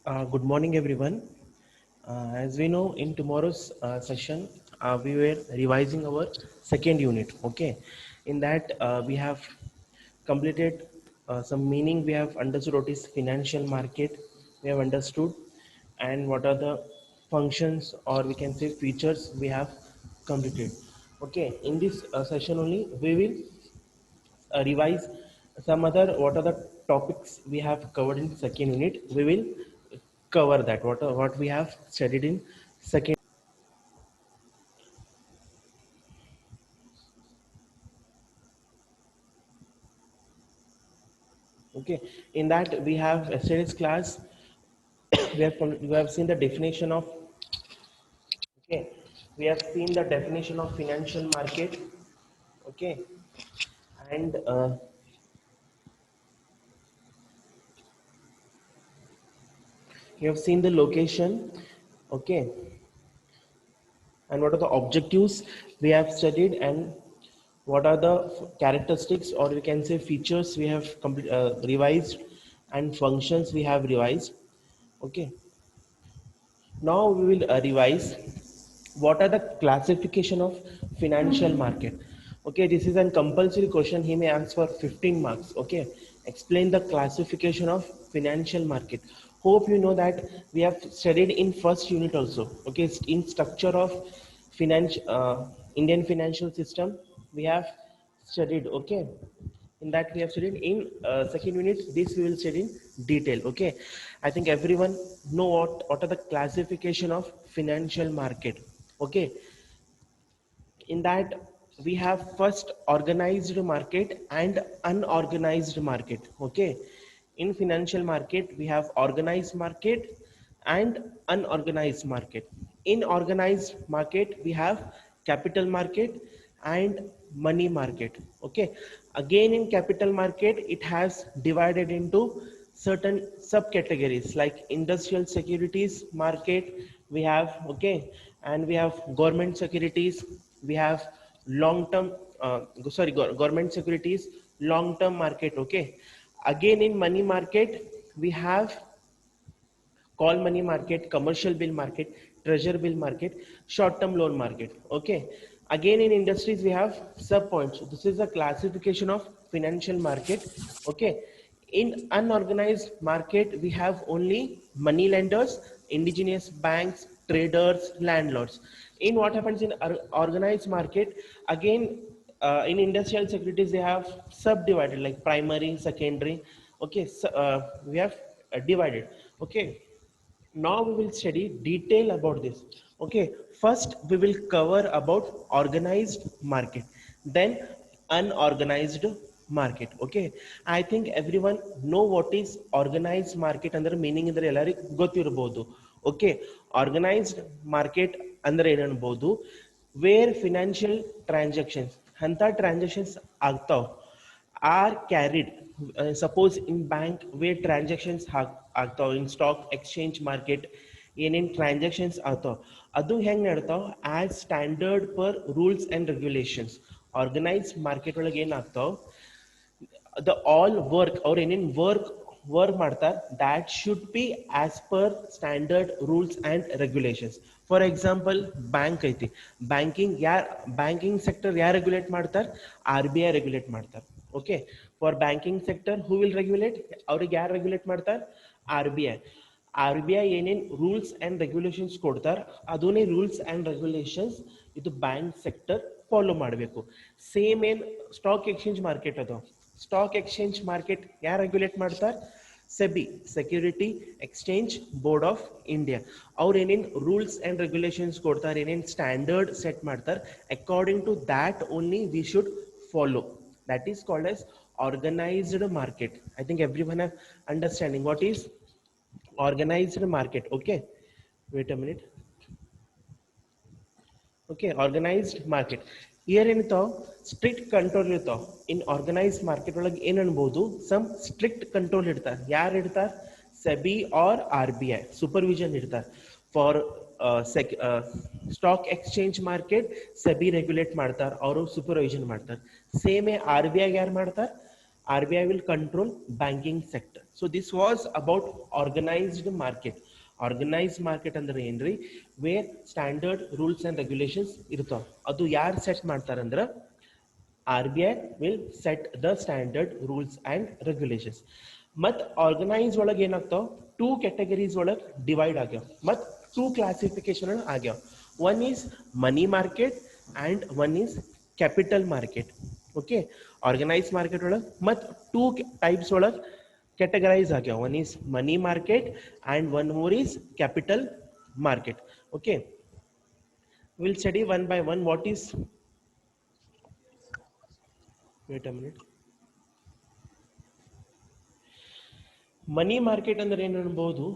Good morning, everyone. As we know, in tomorrow's session, we were revising our second unit. Okay, in that we have completed some meaning. We have understood what is financial market. We have understood and what are the functions, or we can say features, we have completed. Okay, in this session only, we will revise some other what are the topics we have covered in second unit. We will cover that what we have studied in second. Okay, in that we have yesterday's class. We have seen the definition of. Okay, we have seen the definition of financial market. Okay, and you have seen the location. Okay, and what are the objectives we have studied, and what are the characteristics, or we can say features, we have revised, and functions we have revised. Okay, now we will revise what are the classification of financial market. Okay, this is a compulsory question, he may ask for 15 marks. Okay, explain the classification of financial market. Hope you know that we have studied in first unit also. Okay, in structure of Indian financial system we have studied. Okay, in that we have studied in second unit, this we will study in detail. Okay, I think everyone know what are the classification of financial market. Okay, in that we have first organized market and unorganized market. Okay, in financial market we have organized market and unorganized market. In organized market we have capital market and money market. Okay, again in capital market it has divided into certain subcategories like industrial securities market we have. Okay, and we have government securities, we have long term government securities, long term market. Okay, again in money market we have call money market, commercial bill market, treasure bill market, short term loan market. Okay, again in industries we have sub points. This is a classification of financial market. Okay, in unorganized market we have only money lenders, indigenous banks, traders, landlords. In what happens in organized market, again in industrial securities they have subdivided like primary, secondary. Okay, so we have divided. Okay, now we will study detail about this. Okay, first we will cover about organized market, then unorganized market. Okay, I think everyone know what is organized market under meaning ಅಂದ್ರೆ ಎಲ್ಲರಿಗೂ ಗೊತ್ತಿರಬಹುದು. Okay, organized market ಅಂದ್ರೆ ಏನು ಅನ್ಬೋದು, where financial transactions ಅಂತ transactions ಆಗ್ತಾವ are carried. Suppose in bank where transactions ಆಗ್ತಾವ, in stock exchange market ಏನೇನ್ transactions ಆಗ್ತಾವ ಅದು ಹೆಂಗ್ ನಡ್ತಾವ as standard per rules and regulations. Organised market ಒಳಗೆ ಏನಾಗ್ತಾವ, the all work or ಏನೇನ್ ವರ್ಕ್ ಮಾಡ್ತಾರೆ that should be as per standard rules and regulations. For example bank ಐತಿ, ಬ್ಯಾಂಕಿಂಗ್ ಸೆಕ್ಟರ್ ಯಾರು ರೆಗ್ಯುಲೇಟ್ ಮಾಡ್ತಾರೆ, ಆರ್ ಬಿ ಐ ರೆಗ್ಯುಲೇಟ್ ಮಾಡ್ತಾರೆ. Okay, for banking sector who will regulate, ಅವ್ರಿಗೆ ಯಾರು regulate ಮಾಡ್ತಾರೆ, R B I. R B I ಏನೇನು rules and regulations ಕೊಡ್ತಾರೆ ಅದನ್ನೇ ರೂಲ್ಸ್ ಅಂಡ್ ರೆಗ್ಯುಲೇಷನ್ಸ್ ಇದು ಬ್ಯಾಂಕ್ ಸೆಕ್ಟರ್ ಫಾಲೋ ಮಾಡಬೇಕು. ಸೇಮ್ ಏನ್ ಸ್ಟಾಕ್ ಎಕ್ಸ್ಚೇಂಜ್ ಮಾರ್ಕೆಟ್ ಅದು, ಸ್ಟಾಕ್ ಎಕ್ಸ್ಚೇಂಜ್ ಮಾರ್ಕೆಟ್ ಯಾರು ರೆಗ್ಯುಲೇಟ್ ಮಾಡ್ತಾರೆ, SEBI, security exchange board of India. ಅವ್ರು ಏನೇನು ರೂಲ್ಸ್ ಅಂಡ್ ರೆಗ್ಯುಲೇಷನ್ಸ್ ಕೊಡ್ತಾರೆ, ಏನೇನು ಸ್ಟ್ಯಾಂಡರ್ಡ್ ಸೆಟ್ ಮಾಡ್ತಾರೆ, according to that only we should follow. That is called as organized market. I think everyone have understanding what is organized market. Okay, wait a minute. Okay, organized market here ಏನಿರ್ತಾವ strict control ಇರ್ತಾವ. In organised market ಒಳಗೆ ಏನ್ ಅನ್ಬೋದು, some strict control ಇಡ್ತಾರೆ. ಯಾರು ಇಡ್ತಾರೆ, SEBI or R B I supervision ಇಡ್ತಾರೆ. For stock exchange market SEBI regulate ಮಾಡ್ತಾರೆ, ಅವರು ಸೂಪರ್ವಿಷನ್ ಮಾಡ್ತಾರೆ. ಸೇಮ್ ಆರ್ ಬಿ ಐ ಯಾರು ಮಾಡ್ತಾರೆ, RBI will control banking sector. So this was about organized market. Organized market ಅಂದ್ರೆ ಏನ್ರಿ, where standard rules and regulations ಇರ್ತಾವ. ಅದು ಯಾರು ಸೆಟ್ ಮಾಡ್ತಾರಂದ್ರ RBI will set the standard rules and regulations. ಮತ್ organise ಒಳಗೆ ಏನಾಗ್ತಾವ, ಟೂ ಕ್ಯಾಟಗರೀಸ್ ಒಳಗೆ ಡಿವೈಡ್ ಆಗ್ಯಾವ, ಮತ್ ಟೂ ಕ್ಲಾಸಿಫಿಕೇಶನ್ ಆಗ್ಯಾವ. One is money market and one is capital market. Okay, organise market ಒಳಗೆ ಮತ್ ಟೂ ಟೈಪ್ಸ್ ಒಳಗೆ categorize agya. One is money market and one more is capital market. Okay, we'll study one by one. What is, wait a minute, money market andre ಏನು ಅನ್ಬೋದು,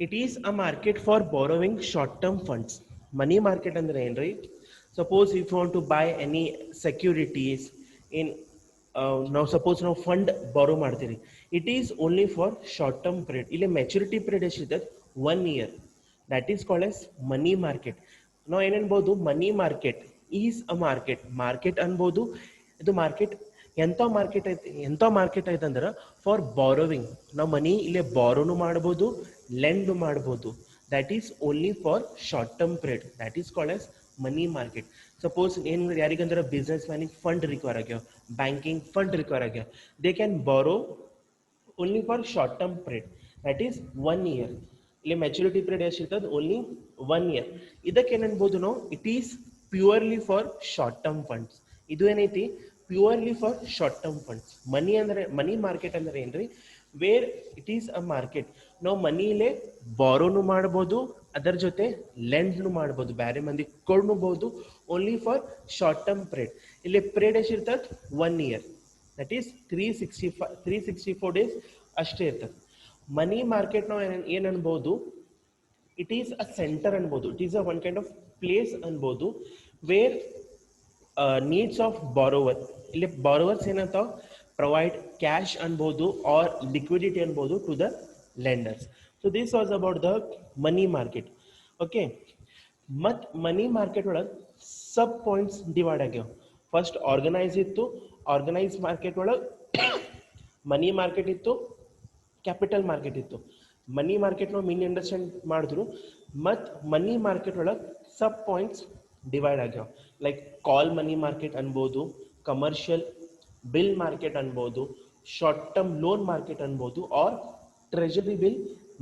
it is a market for borrowing short term funds. Money market andre ಏನ್ರಿ, suppose if you want to buy any securities in ನಾವು suppose ನಾವು fund borrow ಮಾಡ್ತೀರಿ, it is only for short term period. ಇಲ್ಲಿ maturity period ಎಷ್ಟಿದೆ, 1 year. That is called as money market. ನಾವು ಏನೇನ್ಬೋದು, money market is a market. Market ಅನ್ಬೋದು, ಇದು market ಎಂಥ ಮಾರ್ಕೆಟ್ ಐತೆ ಅಂದ್ರೆ ಫಾರ್ ಬಾರೋವಿಂಗ್. ನಾವು ಮನಿ ಇಲ್ಲೇ ಬಾರೋನು ಮಾಡ್ಬೋದು, ಲೆಂಡ್ ಮಾಡ್ಬೋದು. That is only for short term period. That is called as money market. Suppose ಏನು ಯಾರಿಗಂದ್ರೆ ಬಿಸ್ನೆಸ್ ಮ್ಯಾನಿಗೆ ಫಂಡ್ ರಿಕ್ವೈರ್ ಆಗ್ಯಾವ, ಬ್ಯಾಂಕಿಂಗ್ ಫಂಡ್ ರಿಕ್ವೈರ್ ಆಗ್ಯಾವ, they can borrow only for short term period. That is 1 year. ಇಲ್ಲಿ maturity period ಎಷ್ಟಿರ್ತದೆ, only 1 year. ಇದಕ್ಕೆ ಏನನ್ಬೋದು ನಾವು, it is purely for short term funds. ಇದು ಏನೈತಿ, purely for short term funds. Money ಅಂದ್ರೆ, money market ಅಂದ್ರೆ ಏನ್ರಿ, where it is a market. ನಾವು ಮನಿಲೇ ಬಾರೋನು ಮಾಡ್ಬೋದು, ಅದರ ಜೊತೆ ಲೆಂಡ್ನು ಮಾಡ್ಬೋದು, ಬೇರೆ ಮಂದಿ ಕೊಡ್ಬೋದು, only for short term period. ಇಲ್ಲಿ ಪೀರಿಯಡ್ ಎಷ್ಟಿರ್ತದೆ, 1 year. ದಟ್ ಈಸ್ 364 days ಅಷ್ಟೇ ಇರ್ತದೆ. ಮನಿ ಮಾರ್ಕೆಟ್ ನಾವು ಏನು ಅನ್ಬೋದು, ಇಟ್ ಈಸ್ ಅ ಸೆಂಟರ್ ಅನ್ಬೋದು, it is a one kind of place ಅನ್ಬೋದು, ವೇರ್ ನೀಡ್ಸ್ ಆಫ್ ಬಾರೋವರ್. ಇಲ್ಲಿ ಬಾರೋವರ್ಸ್ ಏನಂತಾವ, ಪ್ರೊವೈಡ್ ಕ್ಯಾಶ್ ಅನ್ಬೋದು ಆರ್ ಲಿಕ್ವಿಡಿಟಿ ಅನ್ಬೋದು to the lenders. So this was about the money market. Okay, ಮತ್ money market ಒಳಗೆ sub points divide ಆಗ್ಯಾವ. First organise ಇತ್ತು, organise market ಒಳಗೆ ಮನಿ ಮಾರ್ಕೆಟ್ ಇತ್ತು, ಕ್ಯಾಪಿಟಲ್ ಮಾರ್ಕೆಟ್ ಇತ್ತು. ಮನಿ ಮಾರ್ಕೆಟ್ ನಾವು ಮೀನ್ ಅಂಡರ್ಸ್ಟ್ಯಾಂಡ್ ಮಾಡಿದ್ರು, ಮತ್ ಮನಿ ಮಾರ್ಕೆಟ್ ಒಳಗೆ ಸಬ್ ಪಾಯಿಂಟ್ಸ್ ಡಿವೈಡ್ ಆಗ್ಯಾವ. ಲೈಕ್ ಕಾಲ್ ಮನಿ ಮಾರ್ಕೆಟ್ ಅನ್ಬೋದು, ಕಮರ್ಷಿಯಲ್ ಬಿಲ್ ಮಾರ್ಕೆಟ್ ಅನ್ಬೋದು, ಶಾರ್ಟ್ ಟರ್ಮ್ ಲೋನ್ ಮಾರ್ಕೆಟ್ ಅನ್ಬೋದು, ಆರ್ ಟ್ರೆಜರಿ ಬಿಲ್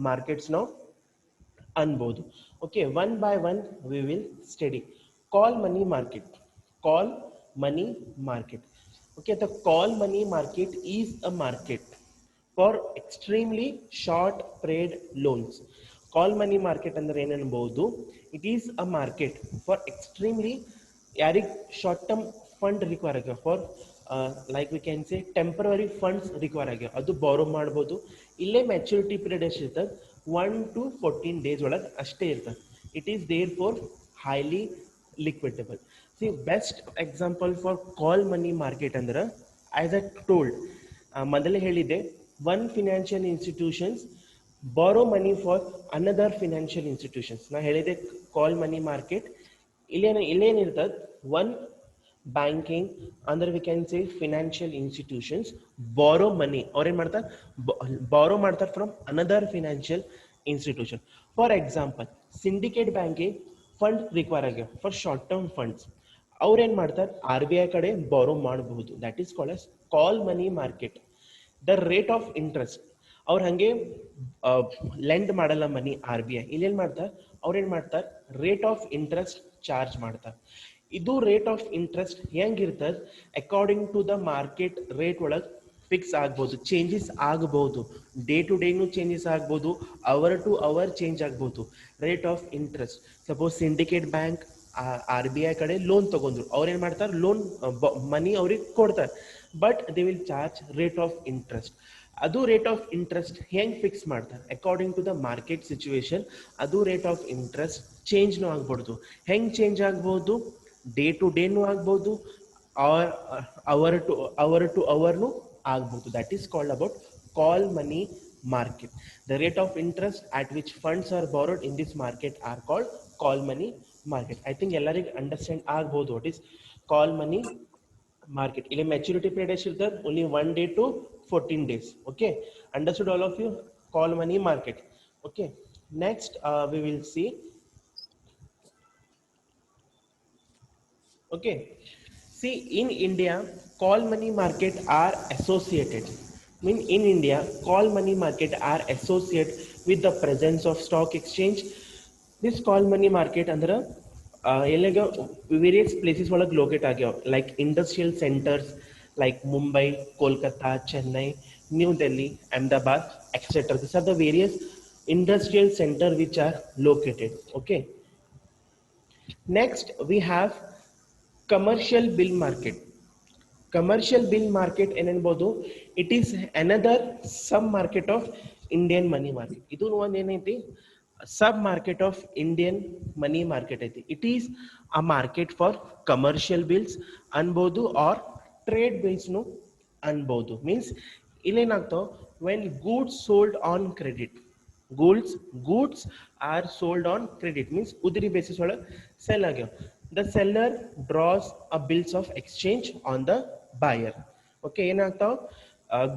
ಮಾರ್ಕೆಟ್ಸ್ ನಾವು ಅನ್ಬೋದು. Okay, one by one we will study. Call money market. Call money market. Okay, the call money market is a market for extremely short period loans. Call money market ಅಂದ್ರೆ ಏನು ಅನ್ಬೋದು, it is a market for extremely ಯಾರಿಗೆ short term fund require ಆಗ್ಯಾವ, for like we can say temporary funds require ಆಗ್ಯಾವ, ಅದು borrow ಮಾಡ್ಬೋದು. ಇಲ್ಲೇ maturity period ಎಷ್ಟಿರ್ತದೆ, 1 to 14 days ಒಳಗೆ ಅಷ್ಟೇ ಇರ್ತದೆ. It is there for highly liquidable. See, best example for call money market ಅಂದ್ರೆ, as I told, ಮೊದಲೇ ಹೇಳಿದೆ, one financial institutions borrow money for another financial institutions. ನಾ ಹೇಳಿದೆ ಕಾಲ್ ಮನಿ ಮಾರ್ಕೆಟ್ ಇಲ್ಲೇನಿರ್ತದೆ, ಒನ್ ಬ್ಯಾಂಕಿಂಗ್ ಅಂದ್ರೆ V can say financial institutions ಬಾರೋ ಮನಿ. ಅವ್ರೇನ್ ಮಾಡ್ತಾರೆ, ಬಾರೋ ಮಾಡ್ತಾರೆ from another financial institution. For example, syndicate banking fund require ಆಗ್ಯಾವ ಫಾರ್ ಶಾರ್ಟ್ ಟರ್ಮ್ ಫಂಡ್ಸ್. ಅವ್ರೇನ್ ಮಾಡ್ತಾರೆ, RBI ಕಡೆ ಬಾರೋ ಮಾಡಬಹುದು. That is called as call money market. The rate of interest, ಅವ್ರು ಹಂಗೆ ಲೆಂಡ್ ಮಾಡಲ್ಲ ಮನಿ RBI. ಇಲ್ಲೇನ್ ಮಾಡ್ತಾರೆ, ಅವ್ರೇನ್ ಮಾಡ್ತಾರೆ, ರೇಟ್ ಆಫ್ ಇಂಟ್ರೆಸ್ಟ್ ಚಾರ್ಜ್ ಮಾಡ್ತಾರೆ. ಇದು ರೇಟ್ ಆಫ್ ಇಂಟ್ರೆಸ್ಟ್ ಹೆಂಗಿರ್ತದೆ, according to the market rate ಒಳಗೆ ಫಿಕ್ಸ್ ಆಗ್ಬೋದು, ಚೇಂಜಸ್ ಆಗ್ಬೋದು, ಡೇ ಟು ಡೇನು ಚೇಂಜಸ್ ಆಗ್ಬೋದು, ಅವರ್ ಟು ಅವರ್ ಚೇಂಜ್ ಆಗ್ಬೋದು rate of interest. Suppose Syndicate Bank RBI ಕಡೆ ಲೋನ್ ತಗೊಂಡ್ರು, ಅವ್ರೇನ್ ಮಾಡ್ತಾರೆ, ಲೋನ್ ಮನಿ ಅವ್ರಿಗೆ ಕೊಡ್ತಾರೆ, but they will charge rate of interest. ಅದು ರೇಟ್ ಆಫ್ ಇಂಟ್ರೆಸ್ಟ್ ಹೆಂಗ್ ಫಿಕ್ಸ್ ಮಾಡ್ತಾರೆ, according to the market situation. ಅದು ರೇಟ್ ಆಫ್ ಇಂಟ್ರೆಸ್ಟ್ ಚೇಂಜ್ನು ಆಗ್ಬೋದು. ಹೆಂಗ್ ಚೇಂಜ್ ಆಗ್ಬೋದು, ಡೇ ಟು ಡೇನು ಆಗ್ಬೋದು, ಅವರ್ ಟು ಅವರ್ನು ಆಗ್ಬೋದು. That is called about call money market. The rate of interest at which funds are borrowed in this market are called call money market. I think ಎಲ್ಲರಿಗೂ understand ಆಗ್ಬೋದು what is call money market. ಇಲ್ಲಿ maturity period ಎಷ್ಟಿರ್ತದೆ? Only 1 day to 14 days. Okay, understood all of you? Call money market. Okay, next we will see. Okay, see, in India, call money market are associated. Mean in India, call money market are associated with the presence of stock exchange. This call money market under various places locate like industrial centers like Mumbai, Kolkata, Chennai, New Delhi, Ahmedabad, etc. These are the various industrial centers which are located. Okay. Next, we have commercial bill market. Commercial bill market ಏನನ್ಬೋದು, it is another sub market of Indian money market. ಇದು ಒಂದು ಏನೈತಿ, sub market of Indian money market ಐತಿ. It is a market for commercial bills ಅನ್ಬೋದು or trade ಬಿಲ್ಸ್ನು ಅನ್ಬೋದು. Means ಇಲ್ಲೇನಾಗ್ತಾವ, when goods sold on credit, goods are sold on credit, means udri basis ಒಳಗೆ sell ಆಗ್ಯಾವ. The seller draws a bills of exchange on the buyer. Okay, ಏನಾಗ್ತಾವ,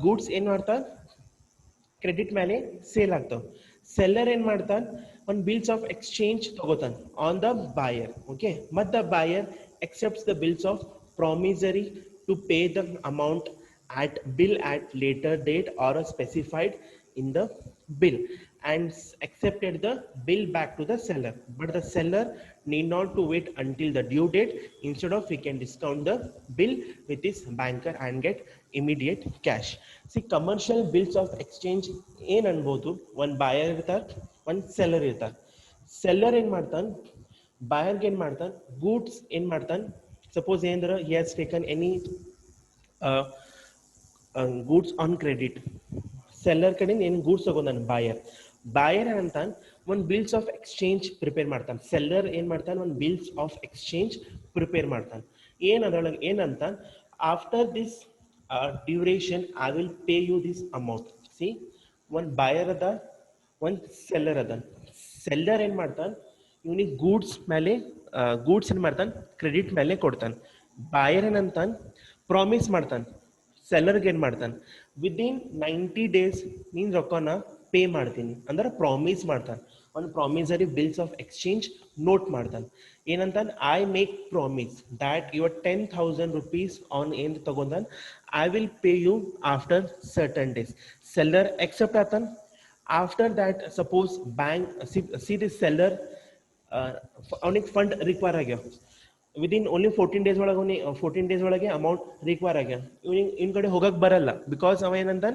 goods ಏನ್ ಮಾಡ್ತಾವ, credit ಮೇಲೆ ಸೇಲ್ ಆಗ್ತಾವ. ಸೆಲ್ಲರ್ ಏನ್ ಮಾಡ್ತಾನ, ಒಂದು ಬಿಲ್ಸ್ ಆಫ್ ಎಕ್ಸ್ಚೇಂಜ್ ತಗೋತಾನ ಆನ್ ದ ಬಾಯರ್. ಓಕೆ, ಮತ್ the buyer accepts the bills of promissory to pay the amount at bill at later date or specified in the bill, and accepted the bill back to the seller. But the seller need not to wait until the due date. Instead of, he can discount the bill with his banker and get immediate cash. See, commercial bills of exchange ಏನ್ ಅನ್ಬೋದು, ಒಂದು ಬಾಯರ್ ಇರ್ತಾರ, ಒಂದು seller ಇರ್ತಾರ. Seller ಏನ್ ಮಾಡ್ತಾನ, ಬಾಯರ್ಗೆ ಏನ್ ಮಾಡ್ತಾನ, ಗೂಡ್ಸ್ ಏನ್ ಮಾಡ್ತಾನ, ಸಪೋಸ್ ಏನಂದ್ರೆ he has taken any goods on credit. Seller ಕಡೆ ಏನು ಗೂಡ್ಸ್ ತಗೊಂಡಾನ ಬಾಯರ್ ಏನಂತ ಒಂದು ಬಿಲ್ಸ್ ಆಫ್ ಎಕ್ಸ್ಚೇಂಜ್ ಪ್ರಿಪೇರ್ ಮಾಡ್ತಾನೆ. ಸೆಲ್ಲರ್ ಏನ್ ಮಾಡ್ತಾನೆ, ಒಂದು ಬಿಲ್ಸ್ ಆಫ್ ಎಕ್ಸ್ಚೇಂಜ್ ಪ್ರಿಪೇರ್ ಮಾಡ್ತಾನೆ. ಅದರೊಳಗೆ ಏನಂತ, after this duration I will pay you this amount. See, ಒಂದು ಬಾಯರ್ ಅದ, ಒಂದು ಸೆಲ್ಲರ್ ಅದ. ಸೆಲ್ಲರ್ ಏನ್ ಮಾಡ್ತಾನೆ, ಇವನಿಗೆ ಗೂಡ್ಸ್ ಮೇಲೆ ಗೂಡ್ಸ್ ಏನ್ ಮಾಡ್ತಾನೆ, ಕ್ರೆಡಿಟ್ ಮೇಲೆ ಕೊಡ್ತಾನೆ. ಬಾಯರ್ ಏನಂತಾನೆ, ಪ್ರಾಮಿಸ್ ಮಾಡ್ತಾನೆ. ಸೆಲ್ಲರ್ಗೆ ಏನು ಮಾಡ್ತಾನೆ, ವಿದಿನ್ 90 days ನೀನು ರೊಕ್ಕನ ಪೇ ಮಾಡ್ತೀನಿ ಅಂದ್ರೆ ಪ್ರಾಮಿಸ್ ಮಾಡ್ತಾನೆ. ಒಂದು promissory bills of exchange note ಮಾಡ್ತಾನೆ. ಏನಂತಾನೆ, I make promise that your 10,000 rupees on ಏನು ತಗೊಂಡಾನ, I will pay you after certain days. Seller accept ಆತಾನೆ. After that suppose bank see this seller, ಅವನಿಗೆ ಫಂಡ್ ರಿಕ್ವೈರ್ ಆಗ್ಯಾವ. Within only 14 days ಒಳಗೆ 14 days ಒಳಗೆ amount require ಆಗ್ಯಾವ. ಇವ್ನ ಕಡೆ ಹೋಗಕ್ಕೆ ಬರಲ್ಲ, ಬಿಕಾಸ್ ಅವ ಏನಂತ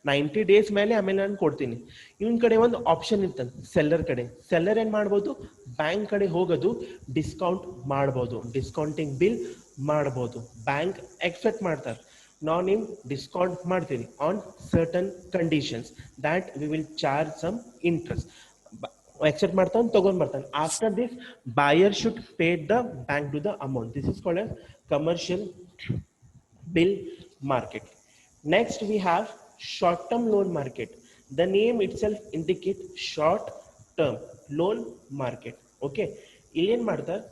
90 days ಮೇಲೆ ಆಮೇಲೆ ನಾನು ಕೊಡ್ತೀನಿ. ಇವನ್ ಕಡೆ ಒಂದು ಆಪ್ಷನ್ ಇರ್ತಾನೆ ಸೆಲ್ಲರ್ ಕಡೆ. ಸೆಲ್ಲರ್ ಏನ್ ಮಾಡ್ಬೋದು, ಬ್ಯಾಂಕ್ ಕಡೆ ಹೋಗೋದು, ಡಿಸ್ಕೌಂಟ್ ಮಾಡ್ಬೋದು, ಡಿಸ್ಕೌಂಟಿಂಗ್ ಬಿಲ್ ಮಾಡ್ಬೋದು. ಬ್ಯಾಂಕ್ ಎಕ್ಸೆಪ್ಟ್ ಮಾಡ್ತಾರೆ, ನಾವು ನಿಮ್ ಡಿಸ್ಕೌಂಟ್ ಮಾಡ್ತೀವಿ on certain conditions that we will charge some interest. accept ಮಾಡ್ತಾನೆ, ತಗೊಂಡ್ ಬರ್ತಾನೆ. After this buyer should pay the bank to the amount. This is called a commercial bill market. Next we have short term loan market. The name itself indicate short term loan market. Okay, ಇಲ್ಲಿ ಏನ್ ಮಾಡ್ತಾರೆ,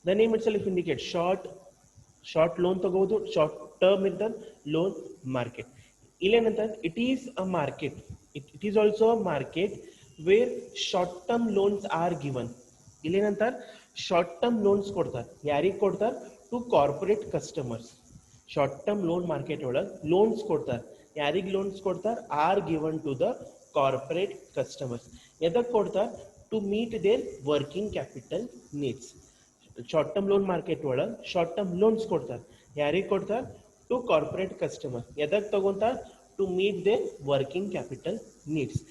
the name itself indicate short loan ತಗೋಬಹುದು, short term in the loan market. ಇಲ್ಲೇನಂತ, it is a market, it is also a market where short term loans are given. ಇಲ್ಲೇನಂತ, short term loans ಕೊಡ್ತಾರೆ. ಯಾರಿಗೆ ಕೊಡ್ತಾರೆ, to corporate customers. Short term loan market ಒಳಗೆ loans ಕೊಡ್ತಾರೆ. ಯಾರಿಗೆ loans ಕೊಡ್ತಾರೆ, are given to the corporate customers. ಎದಕ್ಕೆ ಕೊಡ್ತಾರೆ, to meet their working capital needs. Short term loan market ಒಳಗೆ ಶಾರ್ಟ್ ಟರ್ಮ್ ಲೋನ್ಸ್ ಕೊಡ್ತಾರೆ. ಯಾರಿಗೆ ಕೊಡ್ತಾರೆ, ಟು ಕಾರ್ಪೊರೇಟ್ ಕಸ್ಟಮರ್. ಎದಕ್ಕೆ ತಗೊಂತಾರೆ, to meet their working capital needs.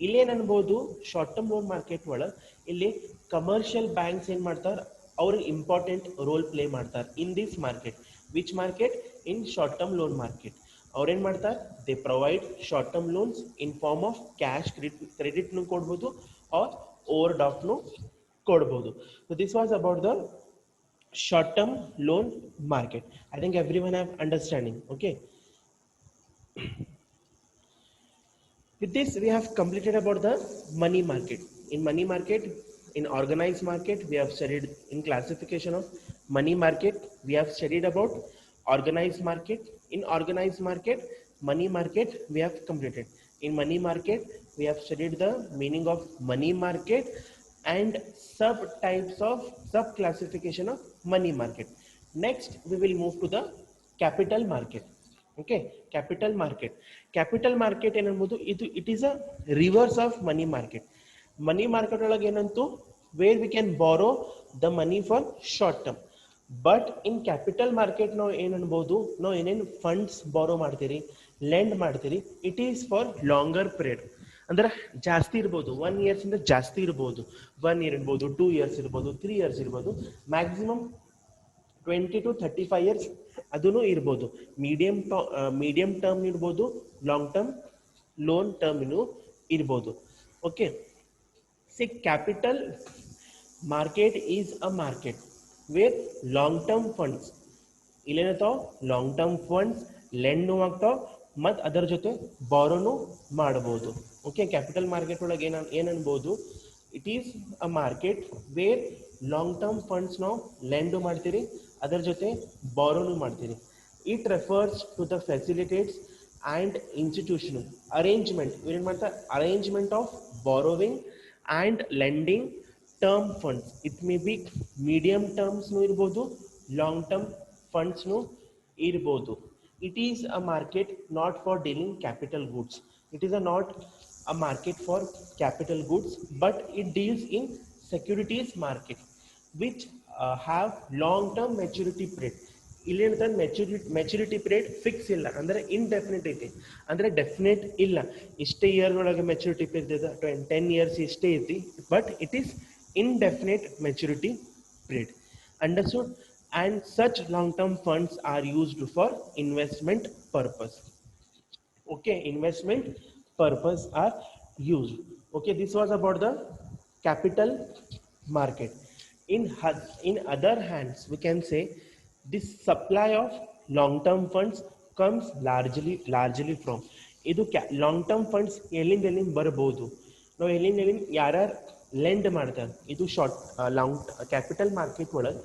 ಇಲ್ಲೇನ್ ಅನ್ಬೋದು, ಶಾರ್ಟ್ ಟರ್ಮ್ ಲೋನ್ ಮಾರ್ಕೆಟ್ ಒಳಗೆ ಇಲ್ಲಿ ಕಮರ್ಷಿಯಲ್ ಬ್ಯಾಂಕ್ಸ್ ಏನ್ ಮಾಡ್ತಾರೆ, ಅವ್ರಿಗೆ ಇಂಪಾರ್ಟೆಂಟ್ ರೋಲ್ ಪ್ಲೇ ಮಾಡ್ತಾರೆ in this market. Which market, in short term loan market. ಅವ್ರೇನ್ ಮಾಡ್ತಾರೆ, they provide short term loans in form of cash ಕ್ರೆಡಿಟ್ನು ಕೊಡ್ಬೋದು ಆರ್ ಓವರ್ ಡ್ರಾಫ್ಟ್ನು ಕೊಡ್ಬೋದು. So this was about the short term loan market. I think every one have understanding. Okay, with this we have completed about the money market. In money market, in organized market, we have studied in classification of money market, we have studied about organized market. In organized market, money market we have completed. In money market, we have studied the meaning of money market and sub classification of money market. Next, we will move to the capital market. Okay, capital market ಏನಂಬುದು ಇದು it is a reverse of money market. Money market ಒಳಗೆ ಏನಂತು where we can borrow the money for short term. But in capital market ನಾವು ಏನು ಅನ್ಬೋದು, ನಾವು ಏನೇನು funds ಬಾರೋ ಮಾಡ್ತೀರಿ, ಲೆಂಡ್ ಮಾಡ್ತೀರಿ, it is for longer period. ಅಂದ್ರೆ ಜಾಸ್ತಿ ಇರ್ಬೋದು, 1 years ಇಂದ ಜಾಸ್ತಿ ಇರ್ಬೋದು, 1 year ಇರ್ಬೋದು, 2 years ಇರ್ಬೋದು, 3 years ಇರ್ಬೋದು, ಮ್ಯಾಕ್ಸಿಮಮ್ 20 to 35 years ಅದೂ ಇರ್ಬೋದು. ಮೀಡಿಯಂ ಟರ್ಮ್ ಇರ್ಬೋದು, ಲಾಂಗ್ ಟರ್ಮ್ ಲೋನ್ ಟರ್ಮ್ ಇರ್ಬೋದು. Okay, see capital market is a market where long term funds ಇಲ್ಲೇನತ್ತಾವ, ಲಾಂಗ್ ಟರ್ಮ್ ಫಂಡ್ಸ್ ಲೆಂಡ್ ಆಗ್ತಾವ ಮತ್ತು ಅದರ ಜೊತೆ ಬಾರೋನು ಮಾಡ್ಬೋದು. ಓಕೆ, ಕ್ಯಾಪಿಟಲ್ ಮಾರ್ಕೆಟ್ ಒಳಗೆ ಏನು ಅನ್ಬೋದು, it is a market where long term funds ನಾವು ಲೆಂಡು ಮಾಡ್ತೀರಿ, ಅದರ ಜೊತೆ ಬಾರೋನು ಮಾಡ್ತೀರಿ. It refers to the facilitates and institutional arrangement. ಇವೇನು ಮಾಡ್ತಾರೆ, arrangement of borrowing and lending term funds. It may be medium ಟರ್ಮ್ಸ್ನು ಇರ್ಬೋದು, ಲಾಂಗ್ ಟರ್ಮ್ ಫಂಡ್ಸ್ನು ಇರ್ಬೋದು. It is a market not for dealing capital goods. It is not a market for capital goods, but it deals in securities market, which have long term maturity period. ಇಲ್ಲಿ maturity period fix ಇಲ್ಲ, ಅಂದರೆ indefinite ಐತಿ, ಅಂದರೆ definite ಇಲ್ಲ ಇಷ್ಟೇ year ಒಳಗೆ maturity period ಇದೆ, 10 years ಇಷ್ಟೇ ಐತಿ, but it is indefinite maturity period. Understood? And such long-term funds are used for investment purpose. Okay, investment purpose are used. Okay, this was about the capital market. In other hands, we can say this supply of long-term funds comes largely from ಇದು long term funds ಎಲ್ಲಿಂದ ಬರ್ಬೋದು, ನಾವು ಎಲ್ಲಿಂದ ಯಾರ್ಯಾರು lend ಮಾಡ್ತಾರೆ, ಇದು short long capital market ಒಳಗೆ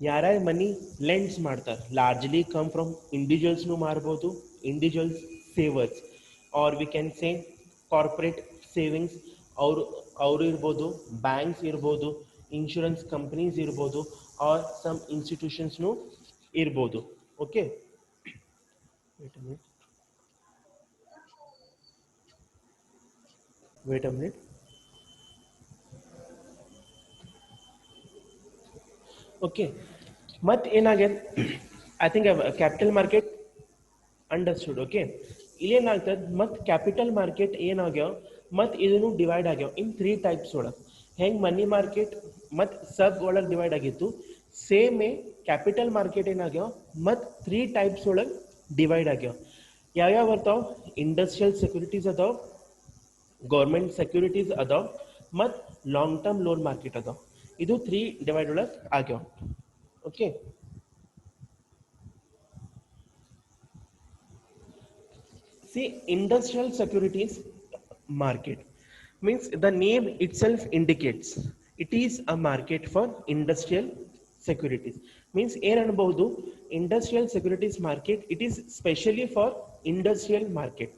ಯಾರ್ಯಾರು ಮನಿ ಲೆಂಡ್ಸ್ ಮಾಡ್ತಾರೆ, ಲಾರ್ಜ್ಲಿ ಕಮ್ ಫ್ರಮ್ ಇಂಡಿವಿಜುವಲ್ಸ್ನು ಮಾರ್ಬೋದು, individuals savers, or we can say corporate savings ಅವರು ಇರ್ಬೋದು, ಬ್ಯಾಂಕ್ಸ್ ಇರ್ಬೋದು, ಇನ್ಶೂರೆನ್ಸ್ ಕಂಪ್ನೀಸ್ ಇರ್ಬೋದು, ಆರ್ ಸಮ್ ಇನ್ಸ್ಟಿಟ್ಯೂಷನ್ಸ್ನು ಇರ್ಬೋದು. Okay, wait a minute. Okay, ಮತ್ತು ಏನಾಗ್ಯದ, I think capital market understood. Okay, ಇಲ್ಲೇನಾಗ್ತದೆ, ಮತ್ತು ಕ್ಯಾಪಿಟಲ್ ಮಾರ್ಕೆಟ್ ಏನಾಗ್ಯಾವ, ಮತ್ತು ಇದನ್ನು ಡಿವೈಡ್ ಆಗ್ಯಾವ ಇನ್ 3 types ಒಳಗೆ. ಹೆಂಗೆ ಮನಿ ಮಾರ್ಕೆಟ್ ಮತ್ತು ಸಬ್ ಒಳಗೆ ಡಿವೈಡ್ ಆಗಿತ್ತು, ಸೇಮೇ ಕ್ಯಾಪಿಟಲ್ ಮಾರ್ಕೆಟ್ ಏನಾಗ್ಯಾವ ಮತ್ತು 3 types ಒಳಗೆ ಡಿವೈಡ್ ಆಗ್ಯಾವ. ಯಾವ್ಯಾವ ಬರ್ತಾವ, ಇಂಡಸ್ಟ್ರಿಯಲ್ ಸೆಕ್ಯೂರಿಟೀಸ್ ಅದಾವ, ಗೌರ್ಮೆಂಟ್ ಸೆಕ್ಯೂರಿಟೀಸ್ ಅದಾವ, ಮತ್ತು ಲಾಂಗ್ ಟರ್ಮ್ ಲೋನ್ ಮಾರ್ಕೆಟ್ ಅದಾವ. ಇದು 3 ಡಿವೈಡ್ ಒಳಗೆ ಆಗ್ಯಾವ. Okay, see industrial securities market means the name itself indicates it is a market for industrial securities. Means ಏನು ಅನ್ಬಹುದು, industrial securities market it is specially for industrial market.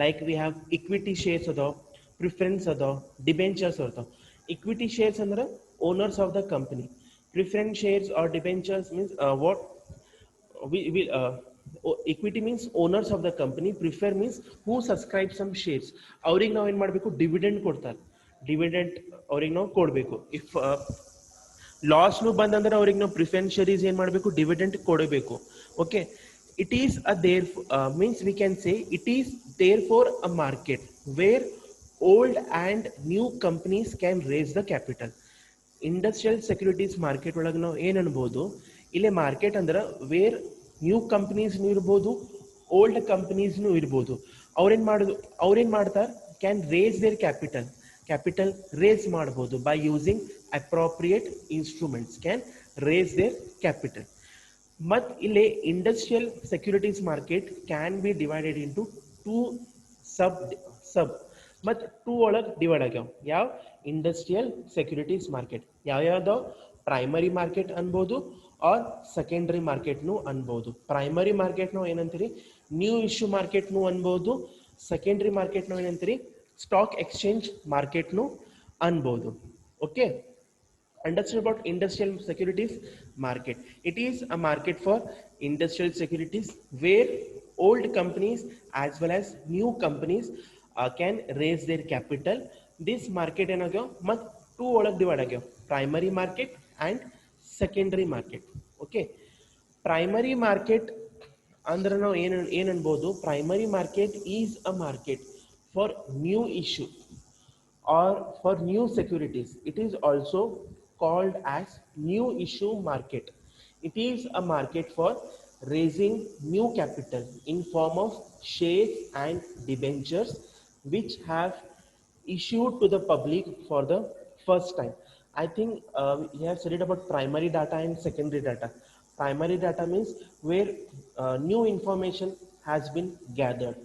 Like we have equity shares ಅದಾವ, preference ಅದಾವ, debentures ಅದಾವ. equity shares ಅಂದ್ರೆ owners of the company. Preference shares or debentures means what we equity means owners of the company. Prefer means who subscribe some shares. ಅವ್ರಿಗೆ ನಾವು ಏನು ಮಾಡಬೇಕು, dividend ಕೊಡ್ತಾರೆ, dividend ಅವ್ರಿಗೆ ನಾವು ಕೊಡಬೇಕು. ಇಫ್ ಲಾಸ್ನು ಬಂದಂದ್ರೆ ಅವ್ರಿಗೆ ನಾವು ಪ್ರಿಫರೆನ್ಷರೀಸ್ ಏನು ಮಾಡಬೇಕು, ಡಿವಿಡೆಂಟ್ ಕೊಡಬೇಕು. Okay, it is a there means we can say it is there for a market where old and new companies can raise the capital. Industrial securities market ಒಳಗೆ ನಾವು ಏನು ಅನ್ಬೋದು, ಇಲ್ಲೇ ಮಾರ್ಕೆಟ್ ಅಂದ್ರೆ ವೇರ್ ನ್ಯೂ ಕಂಪ್ನೀಸ್ನು ಇರ್ಬೋದು, old ಕಂಪ್ನೀಸ್ನು ಇರ್ಬೋದು. ಅವ್ರೇನು ಮಾಡ್ತಾರೆ, can raise their capital raise ಮಾಡ್ಬೋದು by using appropriate instruments, can raise their capital. ಮತ್ತು ಇಲ್ಲಿ industrial securities market can be divided into 2 sub ಮತ್ತು 2 ಒಳಗೆ ಡಿವೈಡ್ ಆಗ್ಯಾವ. ಯಾವ ಇಂಡಸ್ಟ್ರಿಯಲ್ ಸೆಕ್ಯೂರಿಟೀಸ್ ಮಾರ್ಕೆಟ್ ಯಾವ್ಯಾವ್ದಾವ, ಪ್ರೈಮರಿ ಮಾರ್ಕೆಟ್ ಅನ್ಬೋದು, ಆರ್ ಸೆಕೆಂಡ್ರಿ ಮಾರ್ಕೆಟ್ನು ಅನ್ಬೋದು. ಪ್ರೈಮರಿ ಮಾರ್ಕೆಟ್ನು ಏನಂತೀರಿ ನ್ಯೂ ಇಶ್ಯೂ ಮಾರ್ಕೆಟ್ನು ಅನ್ಬೋದು. ಸೆಕೆಂಡ್ರಿ ಮಾರ್ಕೆಟ್ನು ಏನಂತೀರಿ ಸ್ಟಾಕ್ ಎಕ್ಸ್ಚೇಂಜ್ ಮಾರ್ಕೆಟ್ನು ಅನ್ಬೋದು. Okay, understood about industrial securities market. It is a market for industrial securities where old companies as well as new companies can raise their capital. This market ಏನಾಗ್ಯಾವ ಮತ್ತು two ಒಳಗೆ divide ಆಗ್ಯಾವ, primary market and secondary market. Okay, primary market ಅಂದ್ರೆ ನಾವು ಏನು ಅನ್ಬೋದು, primary market is a market for new issue or for new securities. It is also called as new issue market. It is a market for raising new capital in form of shares and debentures which have issued to the public for the first time. I think we have studied about primary data and secondary data. Primary data means where new information has been gathered.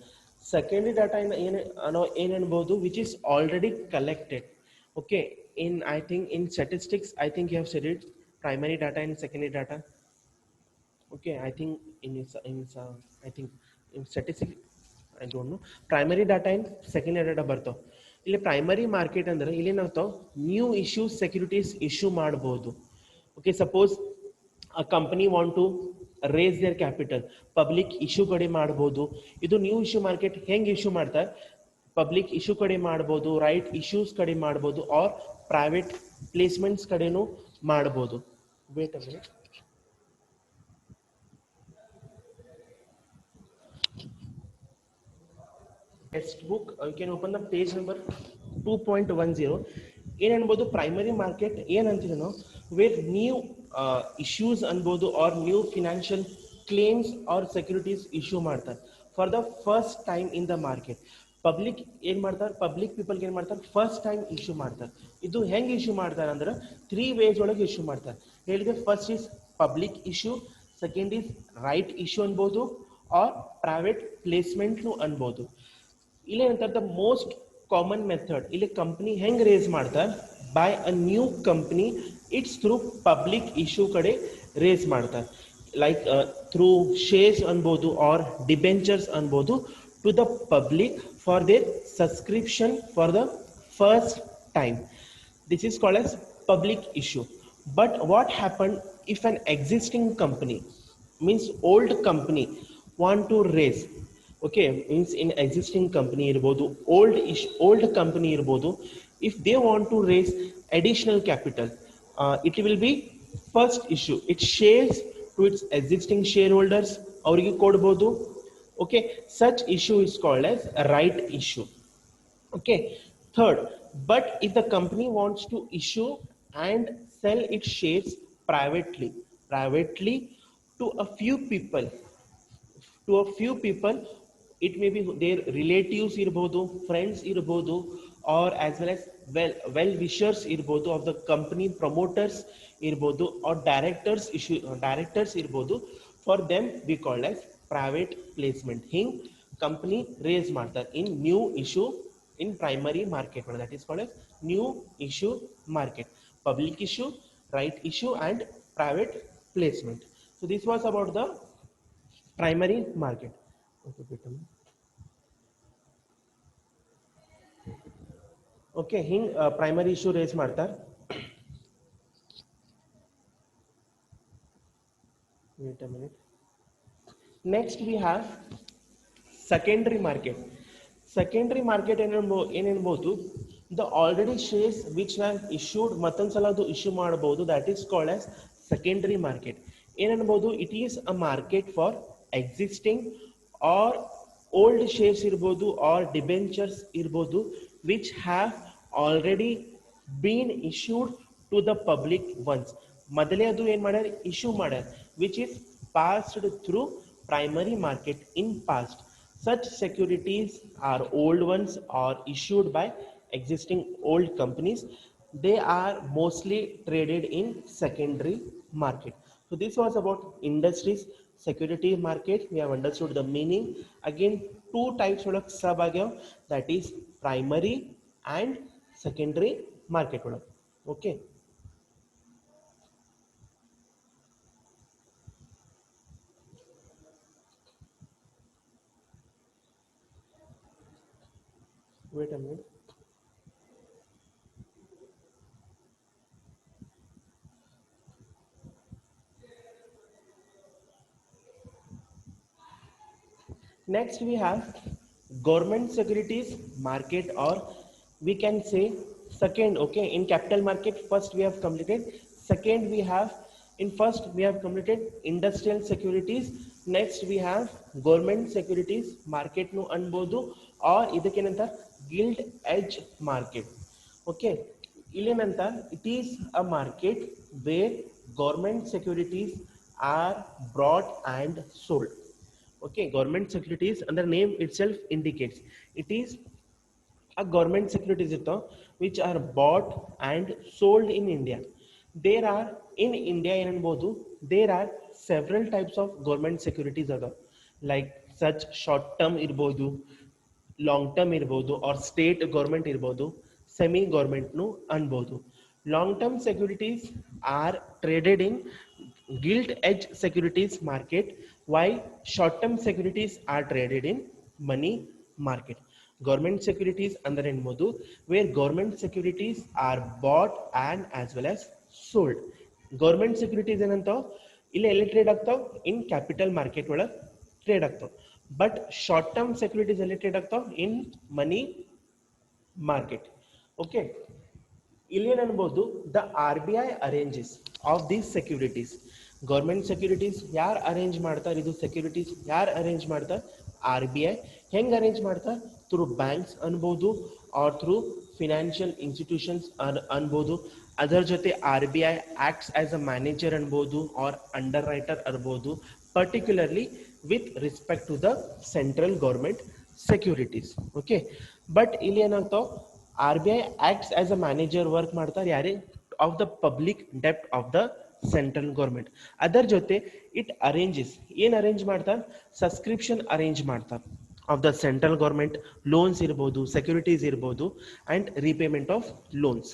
Secondary data in which is already collected. Okay, in I think in statistics I think you have studied primary data and secondary data. Okay, I think I think in statistics I don't know, primary data and secondary data ಬರ್ತಾವ. ಇಲ್ಲಿ primary market ಅಂದ್ರೆ ಇಲ್ಲಿ ಏನಾಗ್ತಾವ new issue securities issue ಮಾಡಬಹುದು. Okay, suppose a company want to raise their capital, public issue ಕಡೆ ಮಾಡ್ಬೋದು. ಇದು new issue market ಹೆಂಗೆ ಇಶ್ಯೂ ಮಾಡ್ತಾರೆ, ಪಬ್ಲಿಕ್ ಇಶ್ಯೂ ಕಡೆ ಮಾಡ್ಬೋದು, ರೈಟ್ ಇಶ್ಯೂಸ್ ಕಡೆ ಮಾಡ್ಬೋದು, ಆರ್ ಪ್ರೈವೇಟ್ ಪ್ಲೇಸ್ಮೆಂಟ್ಸ್ ಕಡೆನೂ ಮಾಡ್ಬೋದು. Wait a minute. Textbook you can open the page number 2.10. ಏನು ಅನ್ಬೋದು ಪ್ರೈಮರಿ ಮಾರ್ಕೆಟ್ ಏನಂತೀವಿ ನಾವು, ವೇರ್ ನ್ಯೂ ಇಶ್ಯೂಸ್ ಅನ್ಬೋದು or new financial claims or securities issue ಮಾಡ್ತಾರೆ for the first time in the market. Public ಏನು ಮಾಡ್ತಾರೆ, public ಪೀಪಲ್ಗೆ ಏನು ಮಾಡ್ತಾರೆ, ಫಸ್ಟ್ ಟೈಮ್ ಇಶ್ಯೂ ಮಾಡ್ತಾರೆ. ಇದು ಹೆಂಗೆ ಇಶ್ಯೂ ಮಾಡ್ತಾರೆ ಅಂದ್ರೆ 3 ways ಒಳಗೆ ಇಶ್ಯೂ ಮಾಡ್ತಾರೆ. ಹೇಳಿದೆ, first is public issue, second is right issue ಅನ್ಬೋದು, ಆರ್ ಪ್ರೈವೇಟ್ ಪ್ಲೇಸ್ಮೆಂಟ್ನು ಅನ್ಬೋದು. ಇಲ್ಲಿ ಏನಂತಾರೆ ದ ಮೋಸ್ಟ್ ಕಾಮನ್ ಮೆಥಡ್, ಇಲ್ಲಿ ಕಂಪ್ನಿ ಹೆಂಗೆ ರೇಸ್ ಮಾಡ್ತಾರೆ, by a new company its through public issue ಕಡೆ ರೇಸ್ ಮಾಡ್ತಾರೆ. ಲೈಕ್ ಥ್ರೂ ಶೇರ್ಸ್ ಅನ್ಬೋದು ಆರ್ ಡಿಬೆಂಚರ್ಸ್ ಅನ್ಬೋದು to the public for their subscription for the first time. This is called as public issue. But what happened if an existing company, means old company, want to raise, okay, means in existing company irbodu, old company irbodu, if they want to raise additional capital, it will be first issue. It shares to its existing shareholders avrige kodbodu. Okay, such issue is called as a right issue. Okay, third, but if the company wants to issue and sell its shares privately to a few people, it may be their relatives irbodu, friends irbodu, or as well as well wishers irbodu of the company, promoters irbodu, or directors irbodu. For them we call as private placement. Hing company raise ಮಾಡ್ತಾರೆ in new issue in primary market, that is called as new issue market. Public issue, right issue, and private placement. So this was about the primary market. Okay, ಹಿಂಗ್ primary issue race ಮಾಡ್ತಾರೆ. Wait a minute. Next we have secondary market. Secondary market ಏನೆನ್ಬೋದು, the already shares which have issued ಮತ್ತೊಂದ್ಸಲ ಅದು issue ಮಾಡಬಹುದು, that is called as secondary market. ಏನೆನ್ಬೋದು, it is a market for existing or old shares irbodu or debentures irbodu which have already been issued to the public once. ಮೊದಲೇ ಅದು ಏನು ಮಾಡ್ಯಾರ, issue ಮಾಡ್ಯಾರ, which is passed through primary market in past. Such securities are old ones or issued by existing old companies. They are mostly traded in secondary market. So this was about industries security market. We have understood the meaning. Again, two types of sub agyav, that is primary and secondary market. Okay. Wait a minute. Next we have government securities market, or we can say second. Okay, in capital market first we have completed, second we have, in first we have completed industrial securities, next we have government securities market nu ಅನ್ಬೋದು, or ಇದಕ್ಕೇನಂತ gilt edge market. Okay, ಇಲ್ಲೇನಂತ it is a market where government securities are bought and sold. Okay, government securities and the name itself indicates it is a government securities which are bought and sold in India. There are in India in both there are several types of government securities like such short term irbodu, long term irbodu, or state government irbodu, semi government nu ಅನ್ಬೋದು. Long term securities are traded in gilt edge securities market, while short term securities are traded in money market. Government securities under enbodu where government securities are bought and as well as sold. Government securities ಏನಂತಾವ್ ಇಲ್ಲಿ ಎಲ್ಲಿ trade ಆಗ್ತಾವ್, in capital market ಒಳಗೆ trade ಆಗ್ತಾವ್. But short term securities ಎಲ್ಲಿ trade ಆಗ್ತಾವ್, in money market. Okay, ಇಲ್ಲಿ ಏನು ಅನ್ಬೋದು, the R B I arranges of these securities. Government securities ಯಾರು ಅರೇಂಜ್ ಮಾಡ್ತಾರೆ, ಇದು ಸೆಕ್ಯೂರಿಟೀಸ್ ಯಾರು ಅರೇಂಜ್ ಮಾಡ್ತಾರೆ, ಆರ್ ಬಿ ಐ. ಹೆಂಗೆ ಅರೇಂಜ್ ಮಾಡ್ತಾರೆ, ಥ್ರೂ ಬ್ಯಾಂಕ್ಸ್ ಅನ್ಬೋದು, ಆರ್ ಥ್ರೂ ಫಿನಾನ್ಷಿಯಲ್ ಇನ್ಸ್ಟಿಟ್ಯೂಷನ್ಸ್ ಅನ್ಬೋದು. ಅದರ ಜೊತೆ R B I acts as a manager ಅನ್ಬೋದು, ಆರ್ ಅಂಡರ್ ರೈಟರ್ ಅನ್ಬೋದು, particularly with respect to the central government securities. Okay, but ಇಲ್ಲಿ ಏನಾಗ್ತಾವ, R B I acts as a manager work ಮಾಡ್ತಾರೆ ಯಾರೇ, of the public ಡೆಪ್ಟ್ of the central government. ಅದರ ಜೊತೆ it arranges, ಏನು ಅರೇಂಜ್ ಮಾಡ್ತಾರೆ, ಸಬ್ಸ್ಕ್ರಿಪ್ಷನ್ ಅರೇಂಜ್ ಮಾಡ್ತಾರೆ of the central government loans ಇರ್ಬೋದು, ಸೆಕ್ಯೂರಿಟೀಸ್ ಇರ್ಬೋದು, and repayment of loans.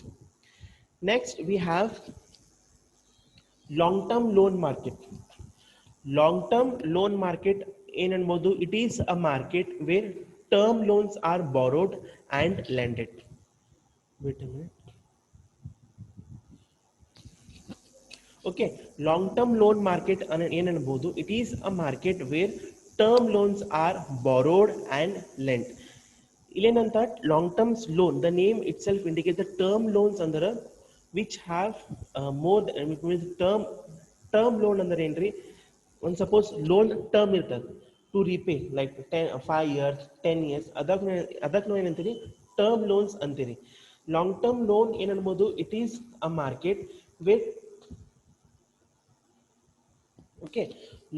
Next we have long term loan market. Long term loan market ಏನು ಅನ್ಬೋದು, it is a market wear term loans are borrowed and lended. Wait a minute. Okay, long term loan market ಏನು ಅನ್ಬೋದು, it is a market where term loans are borrowed and lent. ಇಲ್ಲೇನಂತ long terms loan, the name itself indicate the term loans ಅಂದ್ರೆ which have more term loan ಅಂದ್ರೆ ಏನ್ರಿ, ಒಂದು suppose loan term ಇರ್ತದೆ to repay like 5 years 10 years, ಅದಕ್ಕೆ ನಾವು ಏನಂತೀರಿ, term loans ಅಂತೀರಿ. ಲಾಂಗ್ ಟರ್ಮ್ ಲೋನ್ ಏನು ಅನ್ಬೋದು, it is a market with, okay,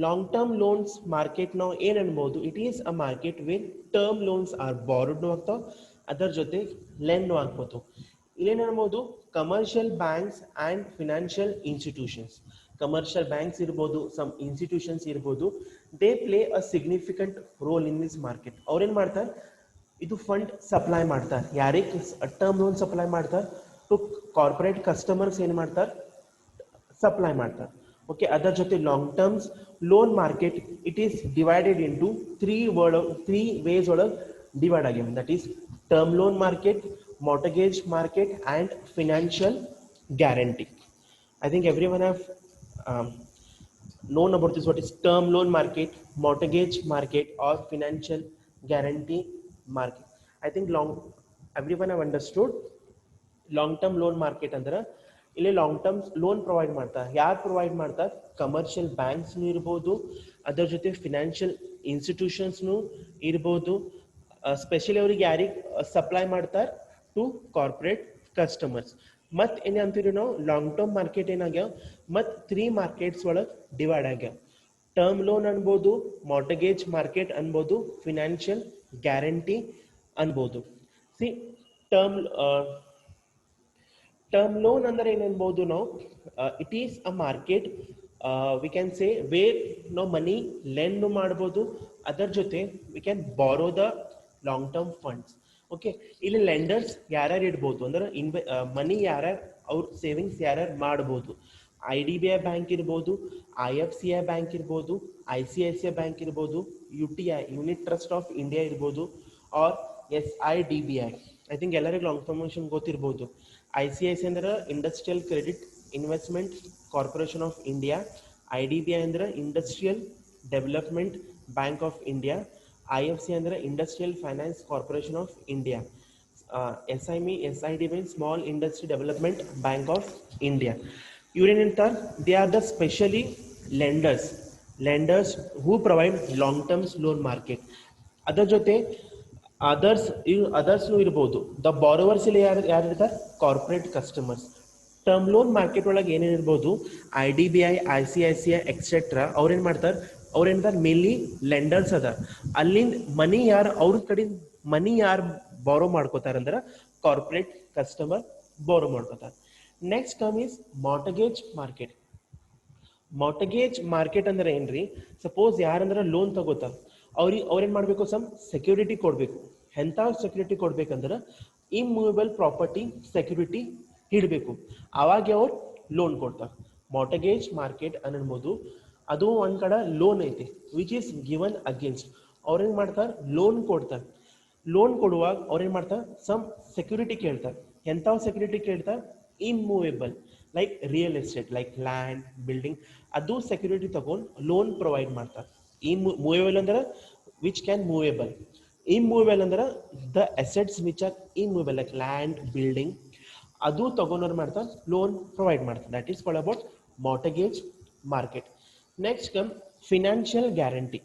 long term loans market ನಾವು ಏನು ಅನ್ಬೋದು, it is a market with term loans are ಬಾರೋಡ್ನು ಆಗ್ತಾವ, ಅದರ ಜೊತೆ ಲೆಂಡ್ನು ಆಗ್ಬೋದು. ಇಲ್ಲೇನು ಅನ್ಬೋದು, commercial banks and financial institutions, commercial banks ಇರ್ಬೋದು, ಸಮ್ ಇನ್ಸ್ಟಿಟ್ಯೂಷನ್ಸ್ ಇರ್ಬೋದು, they play a significant role in this market. ಅವ್ರೇನು ಮಾಡ್ತಾರೆ, ಇದು ಫಂಡ್ ಸಪ್ಲೈ ಮಾಡ್ತಾರೆ ಯಾರಿಗೆ, ಟರ್ಮ್ ಲೋನ್ ಸಪ್ಲೈ ಮಾಡ್ತಾರೆ ಟು ಕಾರ್ಪೊರೇಟ್ ಕಸ್ಟಮರ್ಸ್, ಏನು ಮಾಡ್ತಾರೆ, ಸಪ್ಲೈ ಮಾಡ್ತಾರೆ. ಓಕೆ, ಅದರ ಜೊತೆ long terms loan market it is divided into three ways ಒಳಗೆ ಡಿವೈಡ್ ಆಗ್ಯಾವ. That is term loan market, mortgage market, and financial guarantee. I think everyone have known about this, what is term loan market, mortgage market, or financial guarantee market. I think everyone have understood long term loan market ಅಂದ್ರೆ ಇಲ್ಲಿ long term loan provide ಮಾಡ್ತಾರೆ. ಯಾರು provide ಮಾಡ್ತಾರೆ, commercial ಬ್ಯಾಂಕ್ಸ್ನು ಇರ್ಬೋದು, ಅದರ ಜೊತೆ financial ಇನ್ಸ್ಟಿಟ್ಯೂಷನ್ಸ್ನು ಇರ್ಬೋದು. Specially ಅವ್ರಿಗೆ ಯಾರಿಗೆ ಸಪ್ಲೈ ಮಾಡ್ತಾರೆ, ಟು ಕಾರ್ಪೊರೇಟ್ ಕಸ್ಟಮರ್ಸ್. ಮತ್ತು ಏನು ಅಂತೀವಿ ನಾವು, ಲಾಂಗ್ ಟರ್ಮ್ ಮಾರ್ಕೆಟ್ ಏನಾಗ್ಯಾವ, ಮತ್ತು 3 ಮಾರ್ಕೆಟ್ಸ್ ಒಳಗೆ ಡಿವೈಡ್ ಆಗ್ಯಾವ. ಟರ್ಮ್ ಲೋನ್ ಅನ್ಬೋದು, ಮಾರ್ಟಗೇಜ್ ಮಾರ್ಕೆಟ್ ಅನ್ಬೋದು, ಫಿನಾನ್ಷಿಯಲ್ ಗ್ಯಾರಂಟಿ ಅನ್ಬೋದು. ಸಿ ಟರ್ಮ್ ಲೋನ್ ಅಂದ್ರೆ ಏನನ್ಬೋದು ನಾವು, it is a market we can say where ನಾವು ಮನಿ ಲೆಂಡ್ ಮಾಡ್ಬೋದು, ಅದರ ಜೊತೆ we can borrow the long term funds. Okay, ಇಲ್ಲಿ ಲೆಂಡರ್ಸ್ ಯಾರ್ಯಾರು ಇಡ್ಬೋದು ಅಂದ್ರೆ ಮನಿ ಯಾರ್ಯಾರು ಅವ್ರ ಸೇವಿಂಗ್ಸ್ ಯಾರ್ಯಾರು ಮಾಡ್ಬೋದು, I D B I bank ಇರ್ಬೋದು, I F C I bank ಇರ್ಬೋದು, I C I C I bank ಇರ್ಬೋದು, U T I unit trust of India ಇರ್ಬೋದು, ಆರ್ SIDBI. I think ಎಲ್ಲರಿಗೂ ಲಾಂಗ್ ಫಾರ್ಮೇಷನ್ ಗೊತ್ತಿರಬಹುದು. ICICI ಅಂದ್ರೆ industrial credit investment corporation of India. IDBI ಅಂದ್ರೆ industrial development bank of India. IFC ಅಂದ್ರೆ industrial finance corporation of India. SIME, SIDBI, small industry development bank of India. ಇವ್ರೇನಿರ್ತಾರೆ, they are the specially lenders who provide long terms loan market. ಅದರ ಜೊತೆ ಅದರ್ಸ್ನು ಇರ್ಬೋದು. The borrowers ಇಲ್ಲಿ ಯಾರು ಇರ್ತಾರೆ? Corporate customers. Term loan market ಒಳಗೆ ಏನೇನು ಇರ್ಬೋದು? IDBI, ICICI ಎಕ್ಸೆಟ್ರಾ ಅವ್ರೇನು ಮಾಡ್ತಾರೆ? ಅವ್ರೇನಿದ್ದಾರೆ ಮೇನ್ಲಿ ಲೆಂಡರ್ಸ್ ಅದ. ಅಲ್ಲಿಂದ ಮನಿ ಯಾರು ಅವ್ರ ಕಡೆ ಮನಿ ಯಾರು ಬಾರೋ ಮಾಡ್ಕೋತಾರೆ ಅಂದ್ರೆ ಕಾರ್ಪೊರೇಟ್ ಕಸ್ಟಮರ್ ಬಾರೋ ಮಾಡ್ಕೋತಾರೆ. Next term is mortgage market. Mortgage market ಅಂದ್ರೆ ಏನ್ರಿ? ಸಪೋಸ್ ಯಾರಂದ್ರೆ ಲೋನ್ ತಗೋತಾರ, ಅವ್ರೇನ್ ಮಾಡ್ಬೇಕು? ಸಮ್ ಸೆಕ್ಯೂರಿಟಿ ಕೊಡ್ಬೇಕು. ಎಂತ ಸೆಕ್ಯೂರಿಟಿ ಕೊಡ್ಬೇಕಂದ್ರೆ ಇಮ್ಮೂವೇಬಲ್ ಪ್ರಾಪರ್ಟಿ ಸೆಕ್ಯೂರಿಟಿ ಇಡಬೇಕು, ಅವಾಗ ಅವ್ರು ಲೋನ್ ಕೊಡ್ತಾರೆ. ಮಾರ್ಟಗೇಜ್ ಮಾರ್ಕೆಟ್ ಅನ್ನಬಹುದು. ಅದು ಒಂದ್ ಕಡೆ ಲೋನ್ ಐತಿ ವಿಚ್ ಈಸ್ ಗಿವನ್ ಅಗೇನ್ಸ್ಟ್. ಅವ್ರೇನ್ ಮಾಡ್ತಾರೆ? ಲೋನ್ ಕೊಡ್ತಾರೆ. ಲೋನ್ ಕೊಡುವಾಗ ಅವ್ರೇನ್ ಮಾಡ್ತಾರೆ? ಸಮ್ ಸೆಕ್ಯೂರಿಟಿ ಕೇಳ್ತಾರೆ. ಎಂತಾವ್ ಸೆಕ್ಯೂರಿಟಿ ಕೇಳ್ತಾರೆ? Immovable, like real estate, like land, building. ಅದು ಸೆಕ್ಯೂರಿಟಿ ತಗೊಂಡು ಲೋನ್ ಪ್ರೊವೈಡ್ ಮಾಡ್ತಾರೆ. ಮೂವೇಬಲ್ ಅಂದ್ರೆ ವಿಚ್ ಕ್ಯಾನ್ ಮೂವೇಬಲ್. ಇಮ್ಮೂವೇಬಲ್ ಅಂದ್ರೆ the assets which are immovable, like land, building. ಅದು ತಗೊಂಡವ್ರು ಮಾಡ್ತಾರೆ, ಲೋನ್ ಪ್ರೊವೈಡ್ ಮಾಡ್ತಾರೆ. That is called about mortgage market. Next come financial guarantee.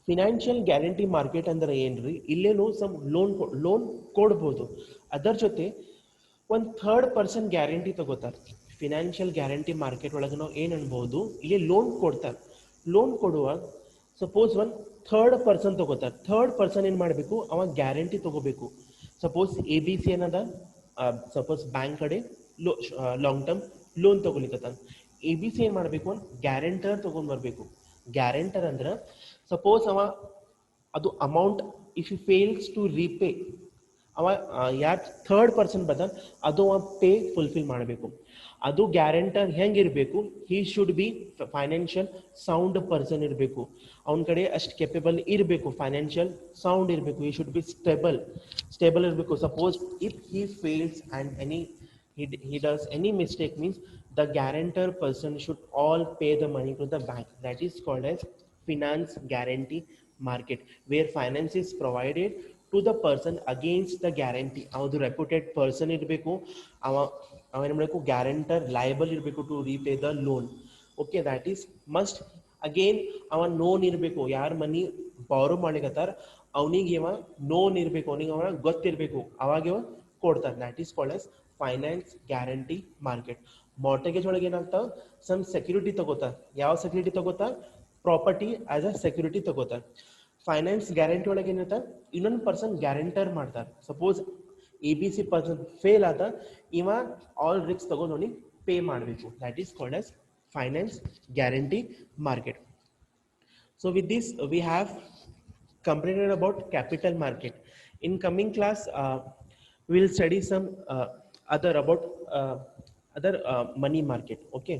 Financial guarantee market ಅಂದ್ರೆ ಏನ್ರಿ? ಇಲ್ಲೇನು ಸಮ್ ಲೋನ್ ಕೊಡ್ಬೋದು, ಅದರ ಜೊತೆ ಒಂದು ಥರ್ಡ್ ಪರ್ಸನ್ ಗ್ಯಾರಂಟಿ ತಗೋತಾರೆ. ಫಿನಾನ್ಷಿಯಲ್ ಗ್ಯಾರಂಟಿ ಮಾರ್ಕೆಟ್ ಒಳಗೆ ನಾವು ಏನು ಅನ್ಬೋದು? ಇಲ್ಲಿ ಲೋನ್ ಕೊಡ್ತಾರೆ. ಲೋನ್ ಕೊಡುವಾಗ ಸಪೋಸ್ ಒಂದು ಥರ್ಡ್ ಪರ್ಸನ್ ತಗೋತಾರೆ. ಥರ್ಡ್ ಪರ್ಸನ್ ಏನು ಮಾಡಬೇಕು? ಅವ ಗ್ಯಾರಂಟಿ ತಗೋಬೇಕು. ಸಪೋಸ್ ABC ಏನದ, ಸಪೋಸ್ ಬ್ಯಾಂಕ್ ಕಡೆ ಲಾಂಗ್ ಟರ್ಮ್ ಲೋನ್ ತಗೊಲಿಕತ್ತಾನ. ABC ಏನು ಮಾಡಬೇಕು? ಒಂದು ಗ್ಯಾರಂಟರ್ ತಗೊಂಡ್ ಬರಬೇಕು. ಗ್ಯಾರಂಟರ್ ಅಂದ್ರೆ ಸಪೋಸ್ ಅವ ಅದು amount if you fails to repay, ಅವ ಯಾರು ಥರ್ಡ್ ಪರ್ಸನ್ ಬದ ಅದು ಅವ ಪೇ ಫುಲ್ಫಿಲ್ ಮಾಡಬೇಕು. ಅದು ಗ್ಯಾರಂಟರ್ ಹೆಂಗಿರಬೇಕು? He should be financial sound person ಇರಬೇಕು. ಅವನ ಕಡೆ ಅಷ್ಟು ಕೆಪೇಬಲ್ ಇರಬೇಕು, ಫೈನಾನ್ಷಿಯಲ್ ಸೌಂಡ್ ಇರಬೇಕು. ಹಿ ಶುಡ್ ಬಿ ಸ್ಟೇಬಲ್ ಇರಬೇಕು. Suppose if he fails and he does any mistake, means the guarantor person should all pay the money to the bank. That is called as finance guarantee market, where finance is provided to the person against the guarantee. ಅವದು reputed person ಇರಬೇಕು. ಅವೇನು ಮಾಡಬೇಕು? Guarantor liable ಇರಬೇಕು to repay the loan. Okay, that is must. Again ಅವ known ಇರಬೇಕು. ಯಾರು ಮನಿ ಬಾರೋ ಮಾಡ್ಲಿಕತ್ತಾರ ಅವನಿಗೆ ಇವ ನೋನ್ ಇರಬೇಕು, ಅವನಿಗೆ ಅವನ ಗೊತ್ತಿರಬೇಕು, ಅವಾಗ ಇವ ಕೊಡ್ತಾರೆ. That is called as finance guarantee market. Mortgage ಒಳಗೆ ಏನಾಗ್ತಾವ? ಸಮ್ ಸೆಕ್ಯೂರಿಟಿ ತಗೋತಾರೆ. ಯಾವ ಸೆಕ್ಯೂರಿಟಿ ತಗೋತಾರೆ? ಪ್ರಾಪರ್ಟಿ ಆಸ್ ಅ ಸೆಕ್ಯೂರಿಟಿ ತಗೋತಾರೆ. ಫೈನಾನ್ಸ್ ಗ್ಯಾರಂಟಿ ಒಳಗೆ ಏನಿರ್ತಾರೆ? ಇನ್ನೊಂದು ಪರ್ಸನ್ ಗ್ಯಾರಂಟರ್ ಮಾಡ್ತಾರೆ. ಸಪೋಸ್ ABC ಪರ್ಸನ್ ಫೇಲ್ ಆದ, ಇವ ಆಲ್ ರಿಸ್ಕ್ ತಗೊಂಡು ಅವನಿಗೆ ಪೇ ಮಾಡಬೇಕು. That is called as finance guarantee market. So with this we have completed about capital market. In coming class we will study some other about other money market. Okay.